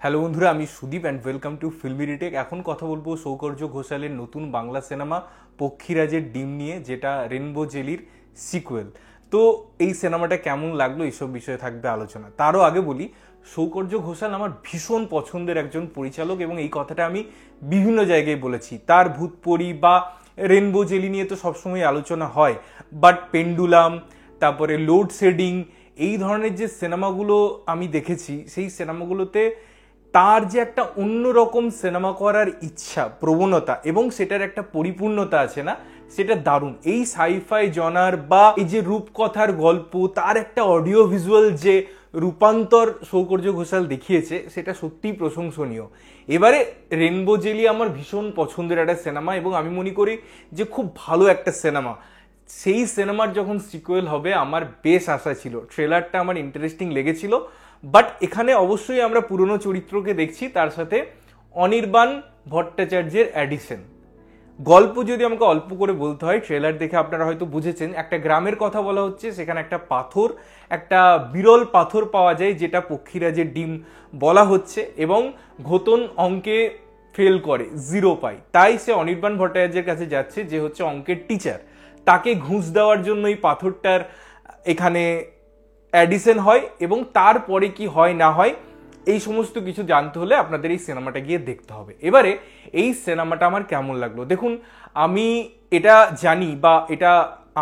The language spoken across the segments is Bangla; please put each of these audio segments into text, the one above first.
হ্যালো বন্ধুরা, আমি Sudip and welcome to Filmy Retake. এখন কথা বলবো সৌকর্য ঘোষালের নতুন বাংলা সিনেমা পক্ষীরাজের ডিম নিয়ে, যেটা রেনবো জেলির সিকুয়েল। তো এই সিনেমাটা কেমন লাগলো এইসব বিষয়ে থাকবে আলোচনা। তারও আগে বলি, সৌকর্য ঘোষাল আমার ভীষণ পছন্দের একজন পরিচালক এবং এই কথাটা আমি বিভিন্ন জায়গায় বলেছি। তার ভূতপরি বা রেনবো জেলি নিয়ে তো সবসময় আলোচনা হয়, বাট পেন্ডুলাম, তারপরে লোডশেডিং, এই ধরনের যে সিনেমাগুলো আমি দেখেছি, সেই সিনেমাগুলোতে তার যে একটা অন্যরকম সিনেমা করার ইচ্ছা, প্রবণতা এবং সেটার একটা পরিপূর্ণতা আছে না, সেটা দারুণ। এই সাইফাই জনার বা এই যে রূপকথার গল্প, তার একটা অডিও ভিজুয়াল যে রূপান্তর সৌকর্য ঘোষাল দেখিয়েছে, সেটা সত্যিই প্রশংসনীয়। এবারে রেনবো জেলি আমার ভীষণ পছন্দের একটা সিনেমা এবং আমি মনে করি যে খুব ভালো একটা সিনেমা। সেই সিনেমার যখন সিকুয়েল হবে আমার বেশ আশা ছিল। ট্রেলারটা আমার ইন্টারেস্টিং লেগেছিল, বাট এখানে অবশ্যই আমরা পুরনো চরিত্রকে দেখছি, তার সাথে অনির্বাণ ভট্টাচার্যের অ্যাডিশন। গল্প যদি আমাকে অল্প করে বলতে হয়, ট্রেলার দেখে আপনারা হয়তো বুঝেছেন, একটা গ্রামের কথা বলা হচ্ছে। সেখানে একটা পাথর, একটা বিরল পাথর পাওয়া যায়, যেটা পক্ষীরাজের ডিম বলা হচ্ছে, এবং ঘোতন অঙ্কে ফেল করে, 0 পায়। তাই সে অনির্বাণ ভট্টাচার্যের কাছে যাচ্ছে, যে হচ্ছে অঙ্কের টিচার। তাকে ঘুষ দেওয়ার জন্য এই পাথরটার এখানে অ্যাডিশন হয়, এবং তারপরে কি হয় না হয় এই সমস্ত কিছু জানতে হলে আপনাদের এই সিনেমাটা গিয়ে দেখতে হবে। এবারে এই সিনেমাটা আমার কেমন লাগলো দেখুন। আমি এটা জানি বা এটা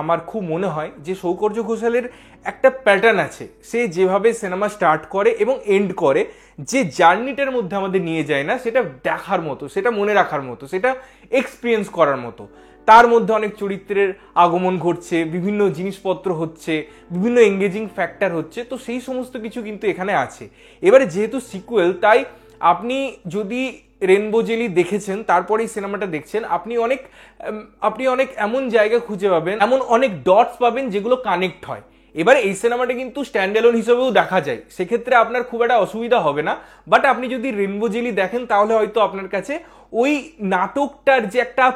আমার খুব মনে হয় যে সৌকর্য ঘোষালের একটা প্যাটার্ন আছে। সে যেভাবে সিনেমা স্টার্ট করে এবং এন্ড করে, যে জার্নিটার মধ্যে আমাদের নিয়ে যায় না, সেটা দেখার মতো, সেটা মনে রাখার মতো, সেটা এক্সপিরিয়েন্স করার মতো। তার মধ্যে অনেক চরিত্রের আগমন ঘটছে, বিভিন্ন জিনিসপত্র হচ্ছে, বিভিন্ন এঙ্গেজিং ফ্যাক্টর হচ্ছে, তো সেই সমস্ত কিছু কিন্তু এখানে আছে। এবারে যেহেতু সিকুয়েল, তাই আপনি যদি রেনবো জেলি দেখেছেন তারপরে এই সিনেমাটা দেখছেন, আপনি অনেক এমন জায়গা খুঁজে পাবেন, এমন অনেক ডটস পাবেন যেগুলো কানেক্ট হয়। এবারে এই সিনেমাটা কিন্তু স্ট্যান্ড অ্যালোন হিসেবেও দেখা যায়, সেক্ষেত্রে আপনার খুব একটা অসুবিধা হবে না। বাট আপনি যদি রেনবো জেলি দেখেন, তাহলে হয়তো আপনার কাছে ওই নাটকটার যে একটা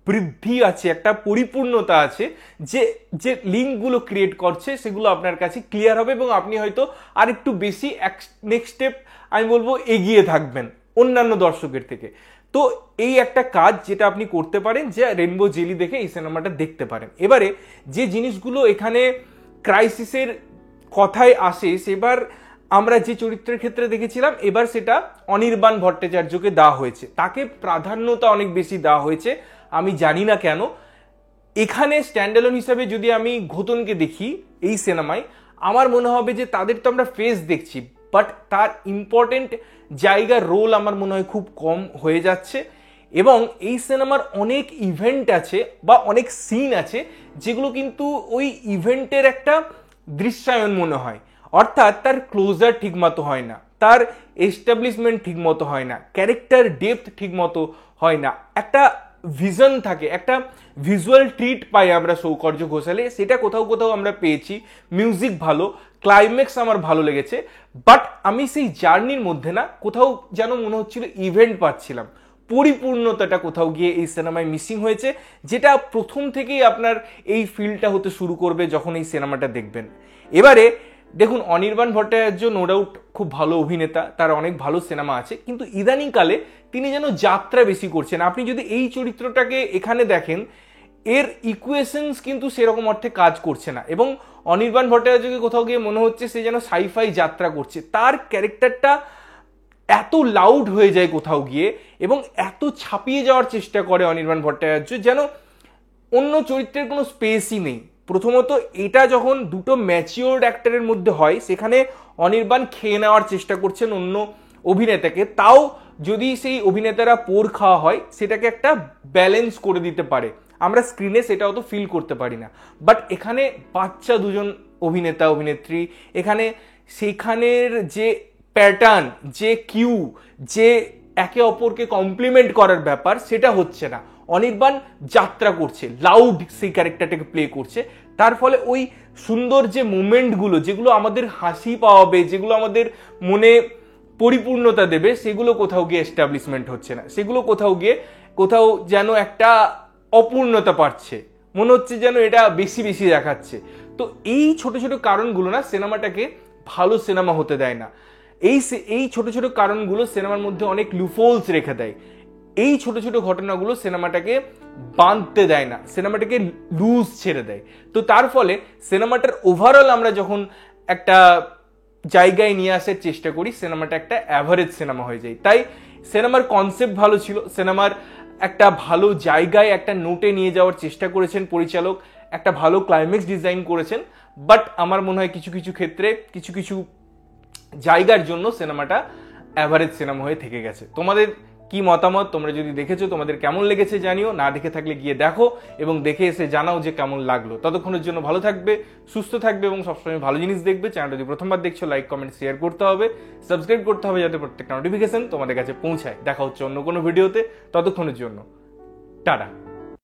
বৃদ্ধি আছে, একটা পরিপূর্ণতা আছে, যে যে লিঙ্কগুলো ক্রিয়েট করছে, সেগুলো আপনার কাছে ক্লিয়ার হবে এবং আপনি হয়তো আর একটু বেশি নেক্সট স্টেপ আমি বলবো এগিয়ে থাকবেন অন্যান্য দর্শকের থেকে। তো এই একটা কাজ যেটা আপনি করতে পারেন, যে রেনবো জেলি দেখে এই সিনেমাটা দেখতে পারেন। এবারে যে জিনিসগুলো এখানে ক্রাইসিসের কথায় আসে, সেবার আমরা যে চরিত্রের ক্ষেত্রে দেখেছিলাম, এবার সেটা অনির্বাণ ভট্টাচার্যকে দেওয়া হয়েছে, তাকে প্রাধান্যতা অনেক বেশি দেওয়া হয়েছে। আমি জানি না কেন। এখানে স্ট্যান্ডঅ্যালোন হিসাবে যদি আমি ঘোতনকে দেখি এই সিনেমায়, আমার মনে হবে যে তাদের তো আমরা ফেস দেখছি, বাট তার ইম্পর্টেন্ট জায়গার রোল আমার মনে হয় খুব কম হয়ে যাচ্ছে। এবং এই সিনেমার অনেক ইভেন্ট আছে বা অনেক সিন আছে, যেগুলো কিন্তু ওই ইভেন্টের একটা দৃশ্যায়ন মনে হয়, অর্থাৎ তার ক্লোজার ঠিক মতো হয় না, তার এস্টাবলিশমেন্ট ঠিক মতো হয় না, ক্যারেক্টার ডেপথ ঠিক মতো হয় না। একটা ভিশন থাকে, একটা ভিজুয়াল ট্রিট পাই আমরা সৌকর্য ঘোষালে, সেটা কোথাও কোথাও আমরা পেয়েছি। মিউজিক ভালো, ক্লাইম্যাক্স আমার ভালো লেগেছে, বাট আমি সেই জার্নির মধ্যে না, কোথাও যেন মনে হচ্ছিল ইভেন্ট পাচ্ছিলাম। পরিপূর্ণতাটা কোথাও গিয়ে এই সিনেমায় মিসিং হয়েছে, যেটা প্রথম থেকেই আপনার এই ফিলটা হতে শুরু করবে যখন এই সিনেমাটা দেখবেন। এবারে দেখুন, অনির্বাণ ভট্টাচার্য নো ডাউট খুব ভালো অভিনেতা, তার অনেক ভালো সিনেমা আছে, কিন্তু ইদানিংকালে তিনি যেন যাত্রা বেশি করছেন। আপনি যদি এই চরিত্রটাকে এখানে দেখেন, এর ইকুয়েশনস কিন্তু সেরকম অর্থে কাজ করছে না, এবং অনির্বাণ ভট্টাচার্যকে কোথাও গিয়ে মনে হচ্ছে সে যেন সাইফাই যাত্রা করছে। তার ক্যারেক্টারটা এত লাউড হয়ে যায় কোথাও গিয়ে, এবং এত ছাপিয়ে যাওয়ার চেষ্টা করে অনির্বাণ ভট্টাচার্য, যেন অন্য চরিত্রের কোনো স্পেসই নেই। প্রথমত এটা যখন দুটো ম্যাচিওর্ড অ্যাক্টরের মধ্যে হয়, সেখানে অনির্বাণ খেয়ে নেওয়ার চেষ্টা করছেন অন্য অভিনেতাকে, তাও যদি সেই অভিনেতারা পোর খাওয়া হয়, সেটাকে একটা ব্যালেন্স করে দিতে পারে। আমরা স্ক্রিনে সেটা অত ফিল করতে পারি না, বাট এখানে বাচ্চা দুজন অভিনেতা অভিনেত্রী, এখানে সেখানের যে প্যাটার্ন, যে কিউ, যে একে অপরকে কমপ্লিমেন্ট করার ব্যাপার, সেটা হচ্ছে না। অনির্বাণ যাত্রা করছে, লাউড সেই ক্যারেক্টারটাকে প্লে করছে, তার ফলে ওই সুন্দর যে মোমেন্টগুলো, যেগুলো আমাদের হাসি পাওয়াবে, যেগুলো আমাদের মনে পরিপূর্ণতা দেবে, সেগুলো কোথাও গিয়ে এস্টাবলিশমেন্ট হচ্ছে না। সেগুলো কোথাও যেন একটা অপূর্ণতা পাচ্ছে, মনে হচ্ছে যেন এটা বেশি বেশি দেখাচ্ছে। তো এই ছোট ছোট কারণগুলো না সিনেমাটাকে ভালো সিনেমা হতে দেয় না। এই ছোট ছোট কারণগুলো সিনেমার মধ্যে অনেক লুফোলস রেখে দেয়। এই ছোট ছোট ঘটনাগুলো সিনেমাটাকে বাঁধতে দেয় না, সিনেমাটাকে লুজ ছেড়ে দেয়। তো তার ফলে সিনেমাটার ওভারঅল আমরা যখন একটা জায়গায় নিয়ে আসার চেষ্টা করি, সিনেমাটা একটা অ্যাভারেজ সিনেমা হয়ে যায়। তাই সিনেমার কনসেপ্ট ভালো ছিল, সিনেমার একটা ভালো জায়গায় একটা নোটে নিয়ে যাওয়ার চেষ্টা করেছেন পরিচালক, একটা ভালো ক্লাইম্যাক্স ডিজাইন করেছেন। বাট আমার মনে হয় কিছু কিছু ক্ষেত্রে কিছু কিছু জায়গার জন্য সিনেমাটা অ্যাভারেজ সিনেমা হয়ে থেকে গেছে। তোমাদের কি মতামত? তোমরা যদি দেখেছো তোমাদের কেমন লেগেছে জানিও, না দেখে থাকলে গিয়ে দেখো এবং দেখে এসে জানাও যে কেমন লাগলো। ততক্ষণের জন্য ভালো থাকবে, সুস্থ থাকবে এবং সবসময় ভালো জিনিস দেখবে। চ্যানেলটা যদি প্রথমবার দেখছো লাইক কমেন্ট শেয়ার করতে হবে, সাবস্ক্রাইব করতে হবে যাতে প্রত্যেকটা নোটিফিকেশন তোমাদের কাছে পৌঁছায়। দেখা হচ্ছে অন্য কোনো ভিডিওতে, ততক্ষণের জন্য টাটা।